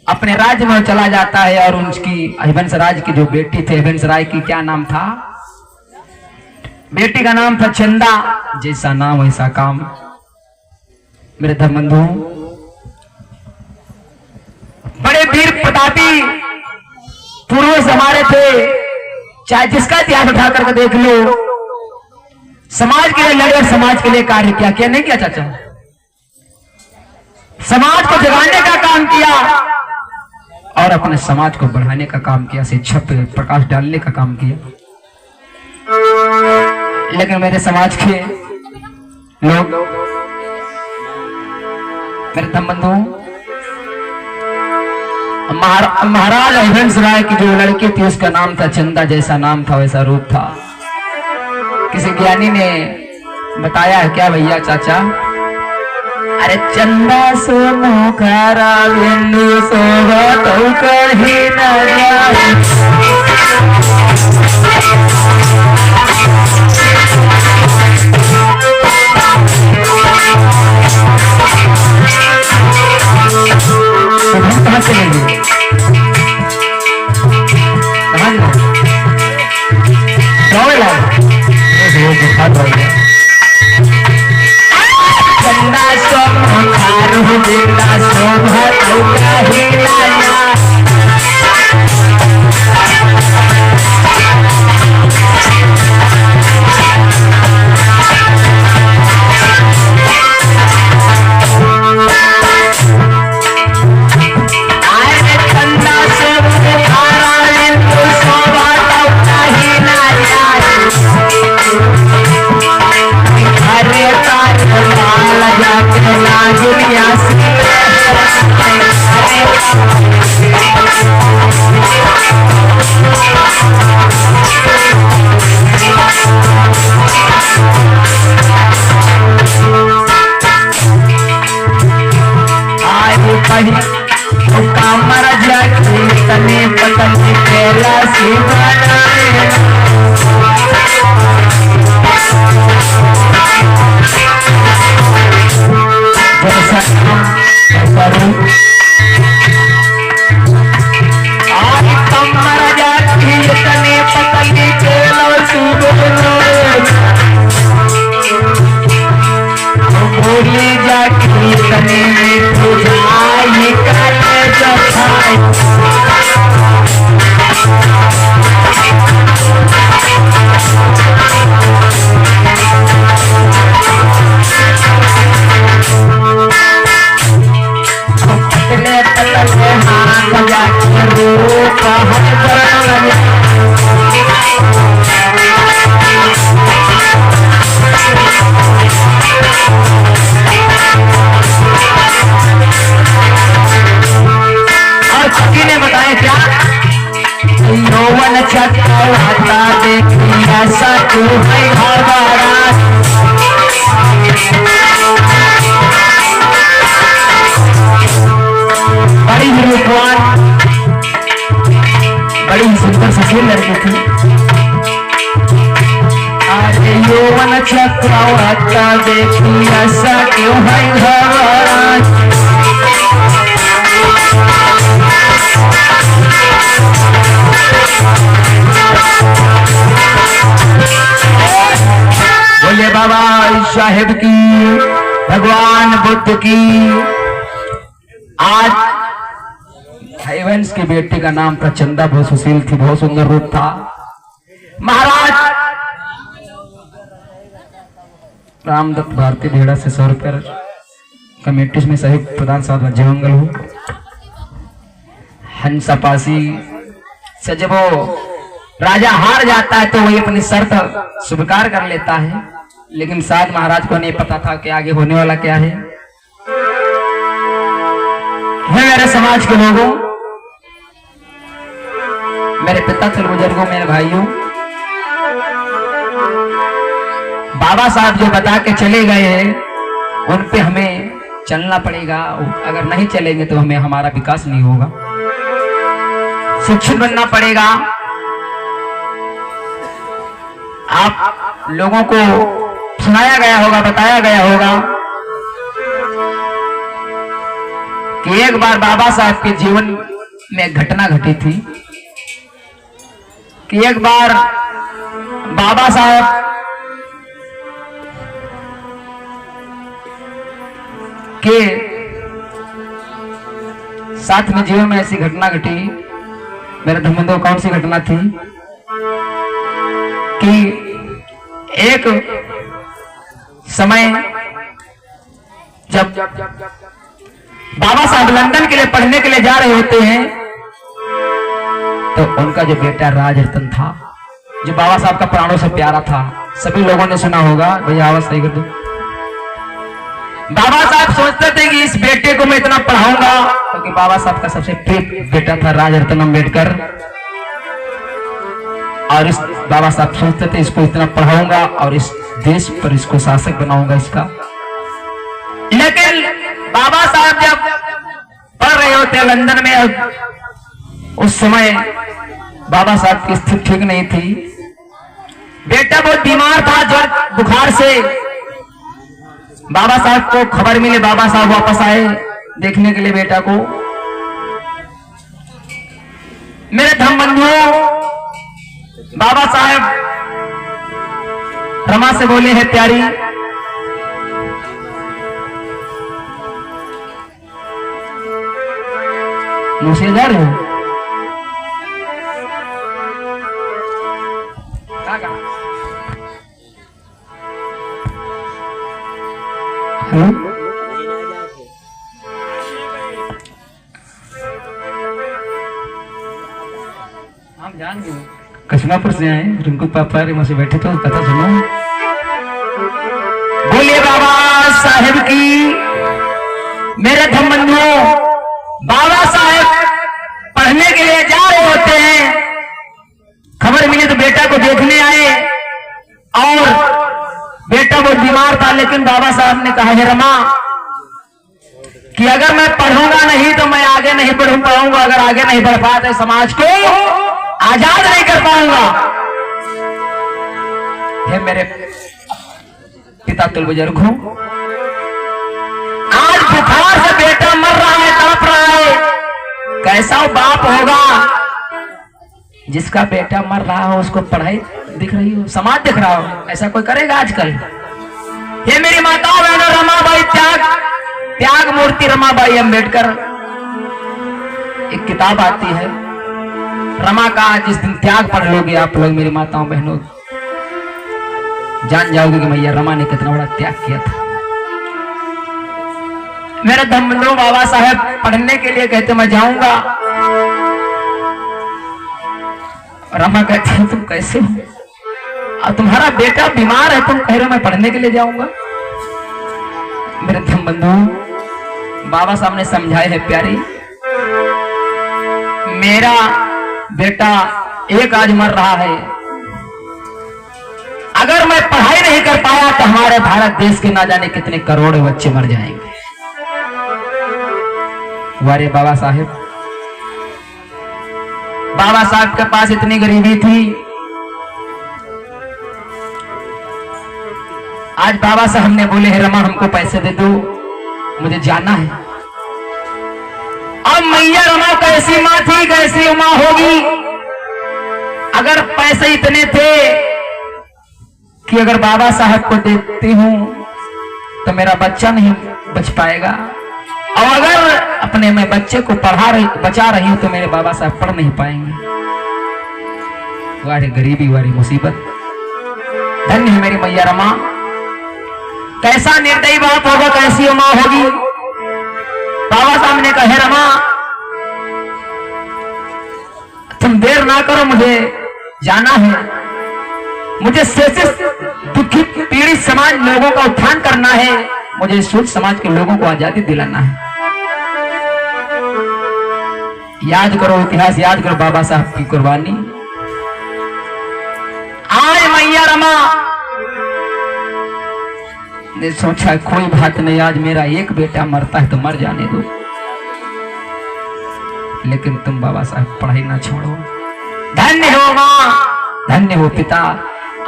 अपने राज्य में चला जाता है और उनकी हरिवंशराय की जो बेटी थी हरिवंशराय की क्या नाम था? बेटी का नाम था चंदा। जैसा नाम वैसा काम। मेरे धर्मबंधुओं बड़े वीर प्रतापी पूर्वज हमारे थे, चाहे जिसका इतिहास उठा करके देख लो। समाज के लिए लड़े और समाज के लिए कार्य किया। क्या नहीं किया चाचा? समाज को जगाने का काम किया और अपने समाज को बढ़ाने का काम किया, शिक्षा पे प्रकाश डालने का काम किया। लेकिन मेरे समाज के लोग, मेरे धर्मबंधुओं महाराज हरिवंशराय की जो लड़की थी उसका नाम था चंदा। जैसा नाम था वैसा रूप था। किसी ज्ञानी ने बताया है क्या भैया चाचा? अरे चंदा सो मुखरा बिंदु सोबत कहीं न जाए। कहाँ से लेंगे? कहाँ बोली जाके तने में तुझाई काले जखाई हाथ जाके रूप और सखी ने बताया क्या यौवन चक्कर देखी ऐसा तू है बड़ी रूपवान बड़ी सुंदर सफेद लड़की थी। अरे यौवन चक्रवाता देखी ऐसा क्यों है घबराहट। बोले बाबा साहेब की, भगवान बुद्ध की। आज भाईवंश की बेटी का नाम था चंदा, बहुत सुशील थी, बहुत सुंदर रूप था। महाराज रामदत्त भारती भेड़ा से 100 रुपये कमेटी में सही प्रधान साहब जयमंगल हो। हंसपासी से जब वो राजा हार जाता है तो वही अपनी शर्त स्वीकार कर लेता है, लेकिन साथ महाराज को नहीं पता था कि आगे होने वाला क्या है। मेरे समाज के लोगों, मेरे पिता चल बुजुर्गों, मेरे भाइयों, बाबा साहब जो बता के चले गए हैं उन पे हमें चलना पड़ेगा। अगर नहीं चलेंगे तो हमें हमारा विकास नहीं होगा। शिक्षित बनना पड़ेगा। आप लोगों को सुनाया गया होगा, बताया गया होगा कि एक बार बाबा साहब के जीवन में एक घटना घटी थी कि एक बार बाबा साहब के साथ में जीवन में ऐसी घटना घटी। मेरे धर्मेंद्र, कौन सी घटना थी कि एक समय जब बाबा साहब लंदन के लिए पढ़ने के लिए जा रहे होते हैं तो उनका जो बेटा राजरतन था, जो बाबा साहब का प्राणों से प्यारा था, सभी लोगों ने सुना होगा। भैया आवाज सही कर दो। बाबा साहब सोचते थे कि इस बेटे को मैं इतना पढ़ाऊंगा, क्योंकि बाबा साहब का सबसे प्रिय बेटा था राजरतन अम्बेडकर, और इस बाबा साहब सोचते थे इसको इतना पढ़ाऊंगा और इस देश पर इसको शासक बनाऊंगा इसका। लेकिन बाबा साहब जब पढ़ रहे होते लंदन में, उस समय बाबा साहब की स्थिति ठीक नहीं थी। बेटा बहुत बीमार था, ज्वर बुखार से। बाबा साहब को खबर मिले, बाबा साहब वापस आए देखने के लिए बेटा को। मेरे धर्म बंधुओं, बाबा साहब रमा से बोले हैं, प्यारी मुझसे जा रहे हो? हम जान गए कशमापुर से आए, रिंकू पापा रे से बैठे तो कथा सुनो। बोलिए बाबा साहेब की। मेरे धर्म बंधुओं, बाबा साहेब पढ़ने के लिए जा रहे होते हैं, खबर मिली तो बेटा को देखने आए, और बेटा बहुत बीमार था। लेकिन बाबा साहब ने कहा, है रमा कि अगर मैं पढ़ूंगा नहीं तो मैं आगे नहीं बढ़ पाऊंगा, अगर आगे नहीं बढ़ पाया तो समाज को आजाद नहीं कर पाऊंगा। हे मेरे पिता तुल बुजुर्ग हो, आज बुखार से बेटा मर रहा है, तड़प रहा है। कैसा बाप होगा जिसका बेटा मर रहा हो, उसको पढ़ाई दिख रही हो, समाज दिख रहा हो? ऐसा कोई करेगा आजकल? ये मेरी माताओं बहनों, रमा भाई त्याग मूर्ति रमाबाई अंबेडकर एक किताब आती है। रमा का जिस दिन त्याग पढ़ लोगे आप लोग मेरी माताओं बहनों, जान जाओगे कि मैया रमा ने कितना बड़ा त्याग किया था। मेरे धम्मलो बाबा साहब पढ़ने के लिए कहते मैं जाऊंगा, रमा कहते हैं तुम कैसे हो, और तुम्हारा बेटा बीमार है, तुम कह रहे हो मैं पढ़ने के लिए जाऊंगा। मेरे धम बंधु बाबा साहब ने समझाए है प्यारी, मेरा बेटा एक आज मर रहा है, अगर मैं पढ़ाई नहीं कर पाया तो हमारे भारत देश के ना जाने कितने करोड़ बच्चे मर जाएंगे। वारे बाबा साहेब, बाबा साहब के पास इतनी गरीबी थी, आज बाबा साहब ने बोले है रमा हमको पैसे दे दो, मुझे जाना है। अब मैया रमा कैसी माँ थी, कैसी माँ होगी, अगर पैसे इतने थे कि अगर बाबा साहब को देती हूं तो मेरा बच्चा नहीं बच पाएगा, और अगर अपने मैं बच्चे को बचा रही हूं तो मेरे बाबा साहब पढ़ नहीं पाएंगे। वारे गरीबी, वारी मुसीबत। धन्य है मेरी मैया रमा, कैसा निर्दयी बाप होगा, कैसी माँ होगी। बाबा साहब ने कहे रमा तुम देर ना करो, मुझे जाना है, मुझे शोषित दुखित पीड़ित समाज लोगों का उत्थान करना है, मुझे सूद समाज के लोगों को आजादी दिलाना है। याद करो इतिहास, याद करो बाबा साहब की कुर्बानी। आज मैया रमा ने सोचा कोई बात नहीं, आज मेरा एक बेटा मरता है तो मर जाने दो, लेकिन तुम बाबा साहब पढ़ाई ना छोड़ो। धन्य हो मां, धन्य हो पिता।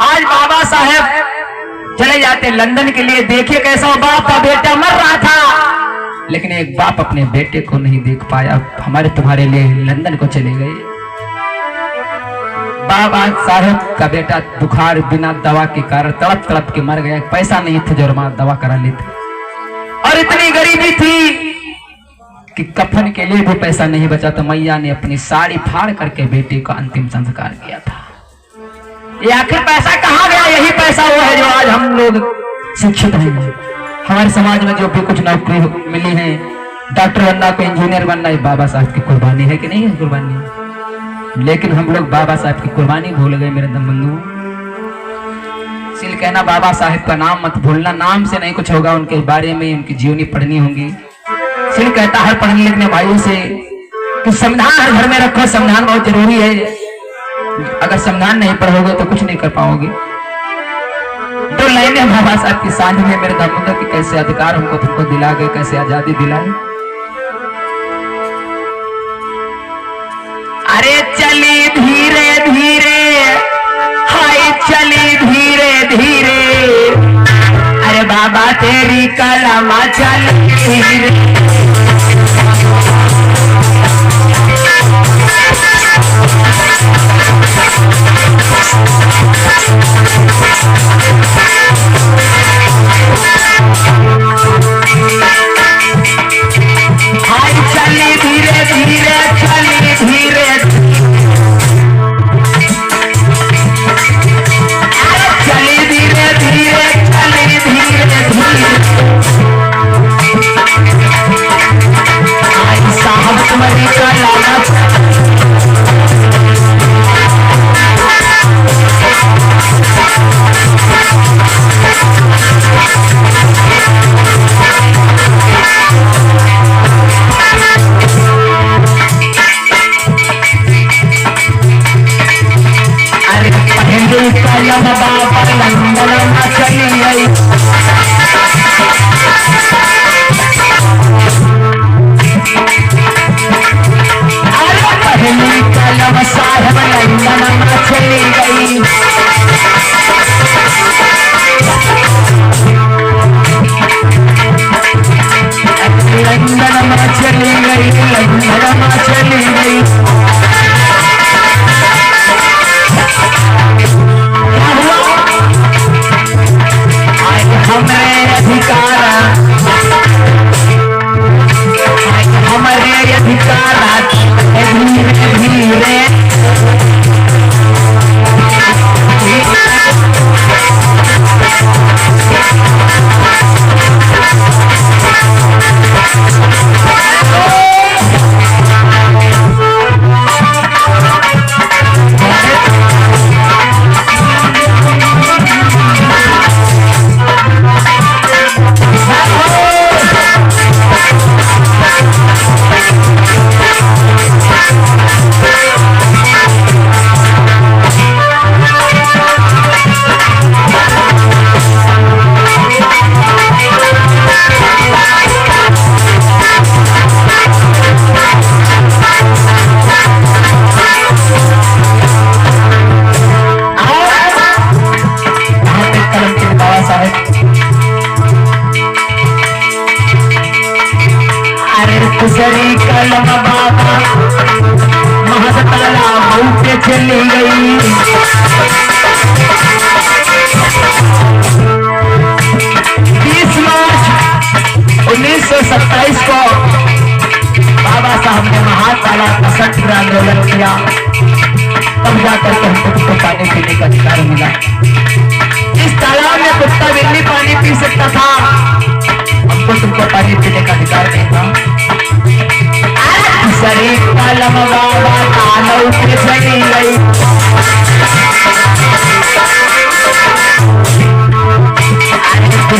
आज बाबा साहब चले जाते लंदन के लिए, देखिए कैसा बाप का बेटा मर रहा था, लेकिन एक बाप अपने बेटे को नहीं देख पाया, हमारे तुम्हारे लिए लंदन को चले गए। बाबा साहब का बेटा बुखार बिना दवा के कारण तड़प तड़प के मर गया, पैसा नहीं था जो दवा करा लेते, और इतनी गरीबी थी कि कफन के लिए भी पैसा नहीं बचा, तो मैया ने अपनी साड़ी फाड़ करके बेटे का अंतिम संस्कार किया था। ये आखिर पैसा कहाँ गया? यही पैसा वो है जो आज हम लोग शिक्षित हैं, हमारे समाज में जो भी कुछ नौकरी मिली है, डॉक्टर बनना, कोई इंजीनियर बनना, ये बाबा साहब की कुर्बानी है कि नहीं है? कुर्बानी। लेकिन हम लोग बाबा साहब की कुर्बानी भूल गए मेरे दम बंधु। इसलिए कहना बाबा साहब का नाम मत भूलना, नाम से नहीं कुछ होगा, उनके बारे में उनकी जीवनी पढ़नी होगी। इसलिए कहता हर पढ़ने लिखने भाइयों से कि संविधान हर घर में रखो, संविधान बहुत जरूरी है, अगर संविधान नहीं पढ़ोगे तो कुछ नहीं कर पाओगे। तो लाइनें बाबा साहब की सांझ में मेरे धर्म के कैसे अधिकार हमको तुमको दिला गए, कैसे आजादी दिलाई। अरे चली धीरे धीरे, हाय चली धीरे धीरे, अरे बाबा तेरी कलमा चली धीरे। हाय चली धीरे धीरे, चली धीरे, चली धीरे धीरे, चली धीरे धीरे। आई साहब तुम्हारी कलमा कलम बाबा महतला बहू पे चली गई। 20 मार्च 1927 को बाबा साहब ने महाकाला का सत्य आंदोलन किया, तब जाकर के हमको तो पानी पीने का अधिकार मिला। इस तालाब में कुत्ता बिल्ली पानी पी सकता था, हमको तुमको पानी पीने का अधिकार नहीं था। शरीफ कलम बाबा तालव पे चली गई।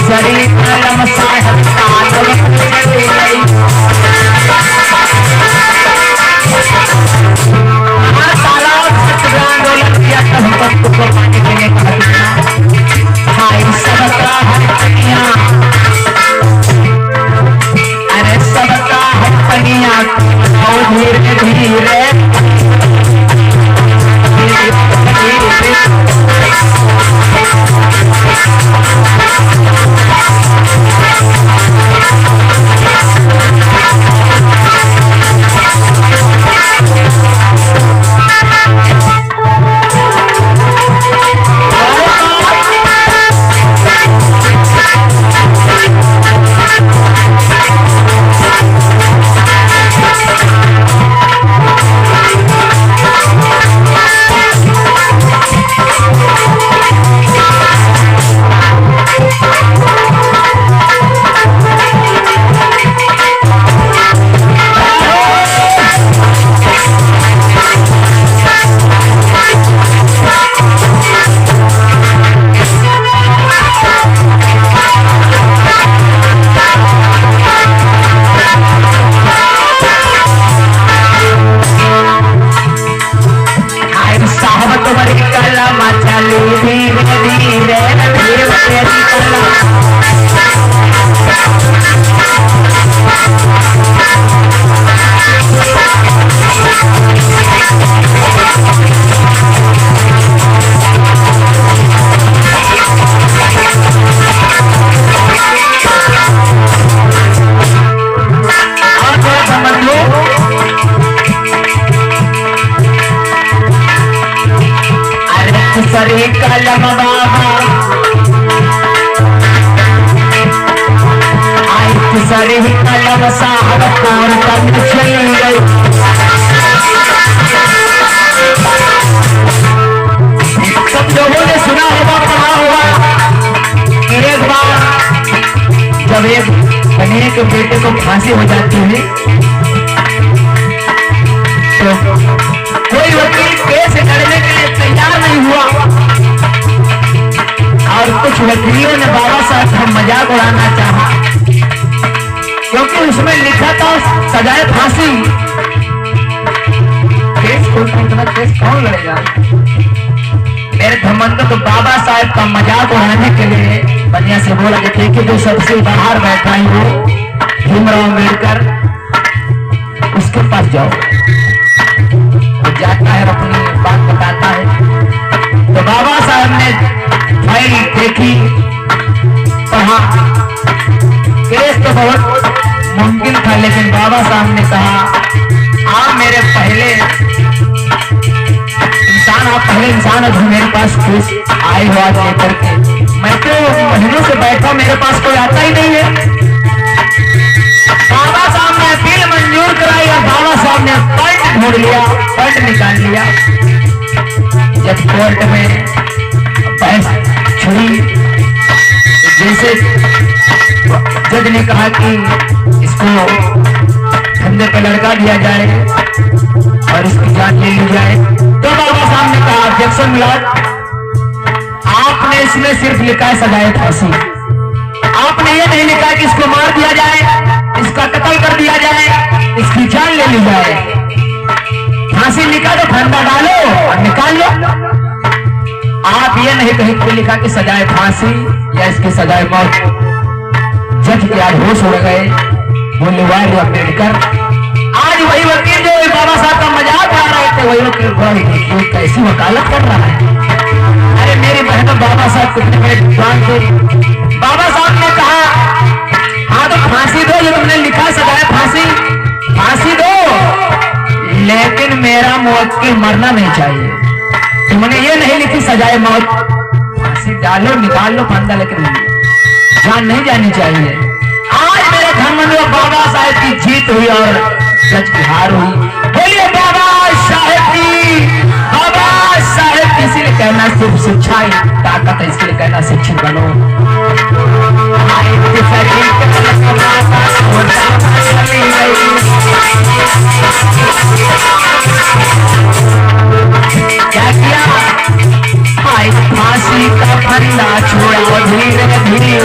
शरीफ कलम साहब तालव पे चली गई। तालाब सत्य आंदोलन किया, तब हमको पानी पीने का अधिकार। हाय सबका हटनिया, अरे सबका हटनिया धीरे धीरे कलम बाबा आई सरी कलम साहब तोड़ कर चली गई। सब लोगों ने सुना होगा, पढ़ा होगा। एक बार जब एक कन्हैया के बेटे को फांसी हो जाती है तो कोई वकील केस लड़ने के लिए तैयार नहीं हुआ और कुछ वकीलों ने बाबा साहब का मजाक उड़ाना चाहा, क्योंकि उसमें लिखा था सजाए फांसी। केस कौन लड़ेगा? मेरे धमंड तो बाबा साहब का मजाक उड़ाने के लिए बढ़िया से बोला कि ठीक है, जो सबसे बाहर बैठा है वो भीमराव अम्बेडकर, उसके पास जाओ। वो जाता है, अपनी बात बताता है। तो बाबा साहब ने फाइल देखी, पढ़ा। केस तो बहुत मुमकिन था, लेकिन बाबा साहब ने कहा आप मेरे पहले इंसान हो, मेरे पास केस आए हुआ लेकर के। मैं तो महीनों से बैठा, मेरे पास कोई आता ही नहीं है। बाबा साहब ने बिल मंजूर कराई और बाबा साहब ने फंड ढूंढ लिया, फंड निकाल लिया। जब कोर्ट में बहस छुड़ी, जैसे जज ने कहा कि इसको धंधे पे लड़का दिया जाए और इसकी जान ले ली जाए, तो बाबा साहब ने कहा ऑब्जेक्शन मिलाद, आपने इसमें सिर्फ लिखा है सजाए फांसी, आपने ये नहीं लिखा कि इसको मार दिया जाए, इसका कत्ल कर दिया जाए, इसकी जान ले ली जाए। फांसी लिखा तो फंदा डालो और निकाल लो। आप ये नहीं कहीं कोई लिखा कि सजाए फांसी या इसकी सजाए मौत। जज के आज होश हो गए, बोले वाह अम्बेडकर। आज वही वकील जो बाबा साहब का मजाक उड़ा रहे थे, वही वकील कैसी वकालत कर रहा है। अरे मेरी बहन, बाबा साहब कितने बड़े विद्वान थे। बाबा साहब ने कहा हाँ तो फांसी दो, जो तुमने लिखा सजाए फांसी, फांसी दो। मौत की मरना नहीं चाहिए। तुमने ये नहीं लिखी सजाए मौत, फांसी डालो निकाल लो फंदा, लेकिन जान नहीं जानी चाहिए। आज मेरे धर्मबंधु बाबा साहेब की जीत हुई और जज की हार हुई। बोलिए बाबा साहेब की। बाबा साहेब किसी ने कहना सिर्फ शिक्षा ही ताकत है, इसके लिए कहना शिक्षित बनो। क्या किया? फांसी का फंदा छोड़ा धीरे धीरे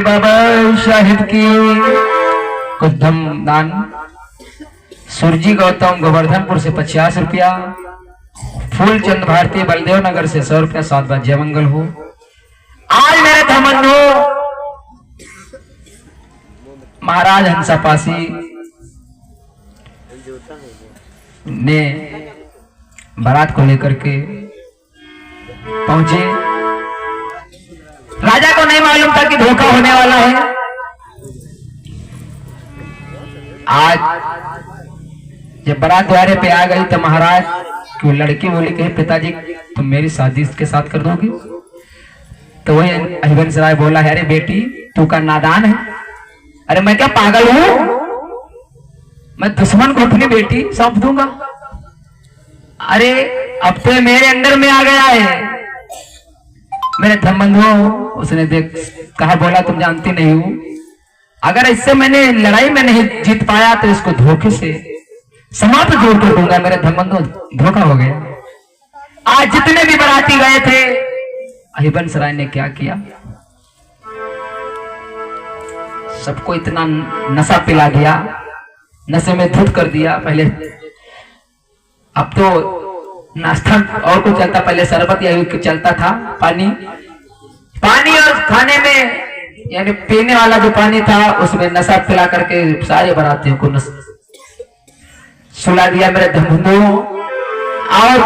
बाबा साहिब की कुद्धम दान। सुरजी गौतम गोवर्धनपुर से 50 रुपया। फूलचंद भारती बलदेव नगर से 100 रुपया। 7 बार जय मंगल हो। आज मेरे धर्मबंधु महाराज हंसापासी ने बारात को लेकर के पहुंचे। राजा को नहीं मालूम था कि धोखा होने वाला है। आज जब बारात द्वारे पे आ गई तो महाराज की लड़की बोली कि पिताजी तुम मेरी शादी इसके साथ कर दोगी? तो वही हरिवंश राय बोला है, अरे बेटी तू का नादान है। अरे मैं क्या पागल हूं? मैं दुश्मन को अपनी बेटी सौंप दूंगा? अरे अब तो मेरे अंदर में आ गया है। मेरे धर्मबंधु उसने देख कहा, बोला तुम जानती नहीं हो, अगर इससे मैंने लड़ाई में नहीं जीत पाया तो इसको धोखे से समाप्त जोड़ कर दूंगा। मेरे धर्मबंधु धोखा हो गया। आज जितने भी बाराती गए थे, हरिवंश राय ने क्या किया? सबको इतना नशा पिला दिया, नशे में धुत कर दिया। पहले अब तो नाश्ता और कुछ चलता, पहले शरबत या चलता था, पानी और खाने में यानी पीने वाला जो पानी था उसमें नशा पिला करके सारे बारातियों को सुला दिया। मेरे धर्मबंधु और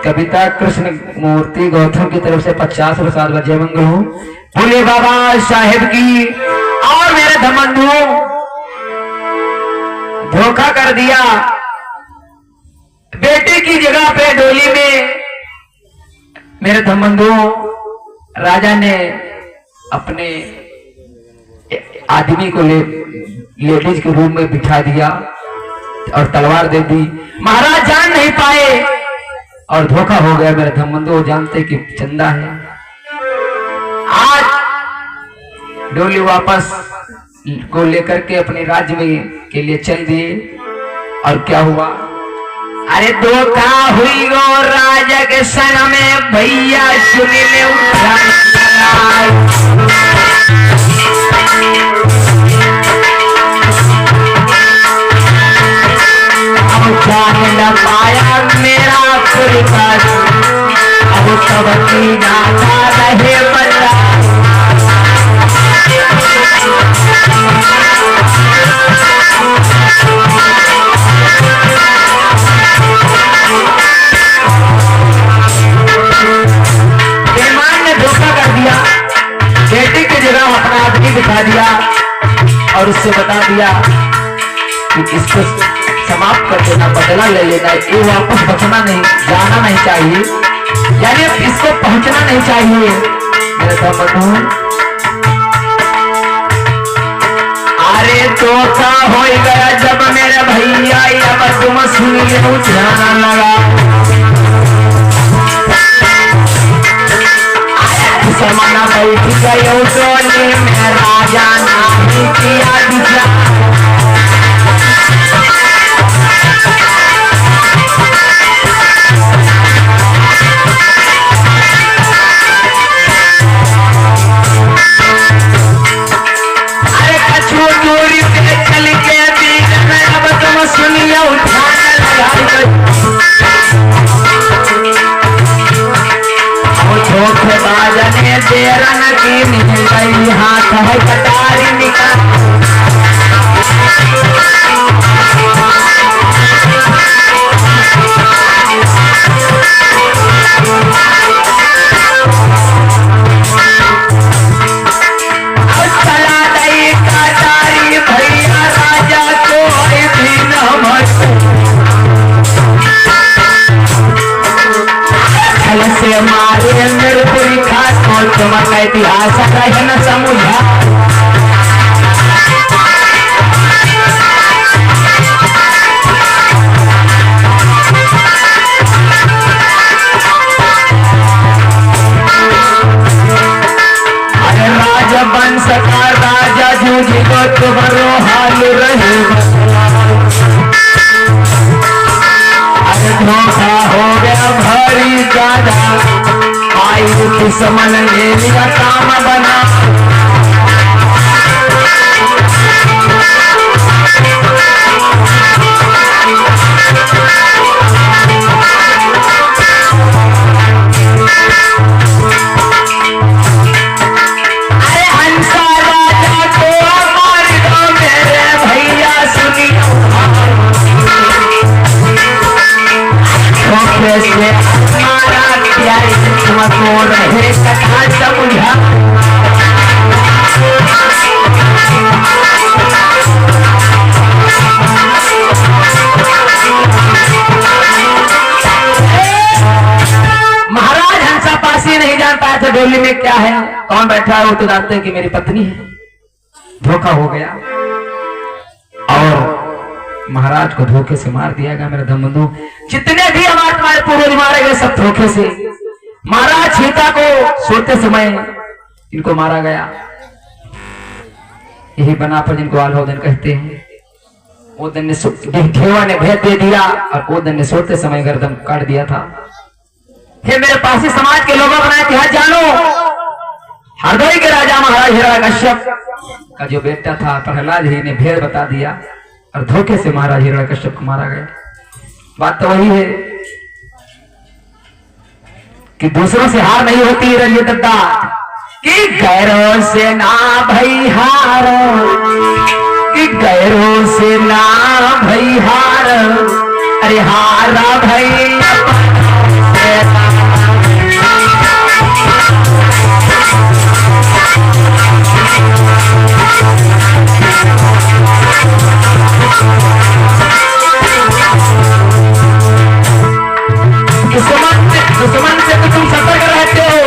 कविता कृष्ण मूर्ति गौतम की तरफ से 50 और 7 बार जय मंगल हो। बोले बाबा साहेब की। और मेरे धर्मबंधु धोखा कर दिया। बेटे की जगह पे डोली में मेरे धर्मबंधु राजा ने अपने आदमी को लेडीज के रूम में बिठा दिया और तलवार दे दी। महाराज जान नहीं पाए और धोखा हो गया। मेरे धर्मबंधु जानते कि चंदा है। आज डोली वापस को लेकर के अपने राज्य में के लिए चल दिए। और क्या हुआ? अरे धोखा हुई गो राजा के संग में, भैया सुनी में उठा जान न पाया मेरा परिवार, अब सबकी गाता रहे बल्ला। दिखा दिया और उससे बता दिया कि इसको समाप्त कर देना, बदला ले लेना, ये वापस बचना नहीं, जाना नहीं चाहिए, यानी इसको पहुंचना नहीं चाहिए। मेरे बंधु अरे धोखा हो गया जब मेरे भैया अब तुम सुनिए उठाना लगा, समाना बैठ गए टोले में राजा नहीं किया दिशा, अरे कछुआ दूरी पे चल के बीच में अब तुम सुनिए उठाने लगा, धोखेबाज ने देर न की निकल गई हाथ है कटारी निकाल, चला गई कटारी भैया राजा को भी न से मारे मेरे पूरी खास तुम्हारा इतिहास है न समझा, अरे राजा वंश का राजा जूझी को तुम्हारो हाल रहे, अरे धोखा हो गया भारी ज्यादा, आई दुश्मन ले लिया काम बना, अरे हंसा राजा को मार दो मेरे भैया सुनिए, धोखे से मारा क्या तुमको रहे कथा समझा, महाराज हंसा पासी नहीं जान पाया था डोली में क्या है, कौन बैठा है, वो तो जानते हैं कि मेरी पत्नी है। धोखा हो गया और महाराज को धोखे से मार दिया गया। मेरे धर्मबंधु, जितने भी हमारे पूर्वज मारे गए सब धोखे से। महाराज सीता को सोते समय इनको मारा गया, यही बना पर जिनको आल्होदन कहते हैं। ओदन ने घेवा ने भेद दे दिया और ओदन ने सोते समय गर्दन काट दिया था। हे मेरे पासी समाज के लोगों बनाए इतिहास जानो, हरदोई के राजा महाराज हिरण्यकश्यप का जो बेटा था प्रहलाद ही ने भेद बता दिया और धोखे से महाराज हिरण्यकश्यप को मारा गया। बात तो वही है कि दूसरों से हार नहीं होती रंजित दत्ता, कि गैरों से ना भई हार, कि गैरों से ना भई हार, अरे हारा भई दुश्मन से तो तुम सतर्क रहते हो,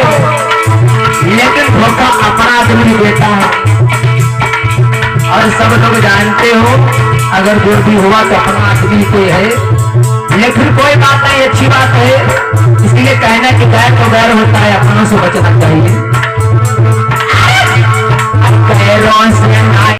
लेकिन धोखा अपना आदमी देता है। और सब लोग जानते हो अगर जो भी हुआ तो अपना आदमी कोई है, लेकिन कोई बात नहीं, अच्छी बात है। इसलिए कहना कि गैर तो गैर होता है, अपनों से बचना चाहिए।